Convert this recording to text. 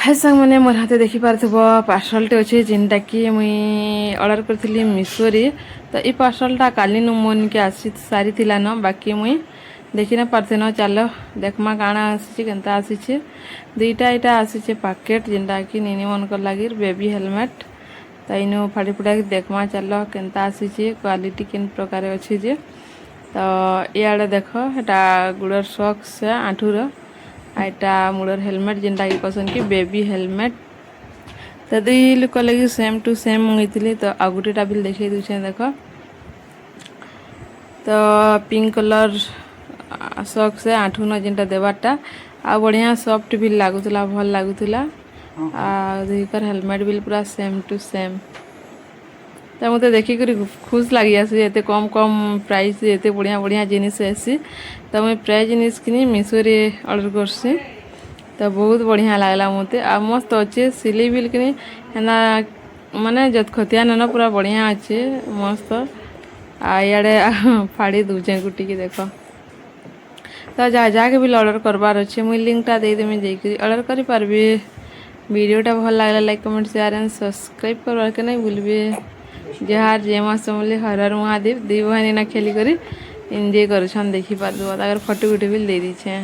हाय संग मैंने मोर हाथ देखी पार्थब पार्सलटे अच्छे जेनटा कि मुई ऑर्डर करी मीशो रे। तो ये पार्सलटा काली मन के आसी सारी थिला न बाकी मुई देखी ना पारते न। चल देखमा काଣା आसी केनता आसी दुईटा यहाँ आसी पैकेट जेनटा कि निनी मन कर लगी बेबी हेलमेट। तो इनु फाड़ी फुड़ा देखमा चल केनता आसी क्वालिटी किन प्रकार अच्छी जे। तो इे देख एटा गुड़र सॉक्स आंठूर आईटा मुड़र हेलमेट जेनटा कि कहसन कि बेबी हेलमेट। तो दुई लोक लगी सेम टू सेम मंगई तो आ गोटेटा भी देखे दूचे देख। तो पिंक कलर सॉक्स आंठून जेनटा देवारटा आ बढ़िया सॉफ्ट भी लगुला भल लगुला। दुईकर हेलमेट भी पूरा सेम टू सेम। तो मत देखिक खुश लगी आसी एत कम कम प्राइस एत बढ़िया बढ़िया जिनिस आसी। तो मुझे प्राय जिनिस किनी मीशो रे ऑर्डर करसी। तो बहुत बढ़िया लगला मत आ मस्त अच्छे सिलाई बिल किनी हेना माने जतखतिया न पूरा बढ़िया अच्छे मस्त। आ इे फाड़ी दूचे गुटी की देख। तो जहाँ जहाँ भी ऑर्डर करबार अच्छे मुझे लिंकटा देदेमी जाकि ऑर्डर करि पारबे। वीडियोटा भल लगला like comment share and subscribe करवार के नहीं भूलबे। जहाँ जे मासमली हर हर महादेव दी बहनी ना खेली करी एंजॉय कर देखी पार फोटो वीडियो भी दे दीछे।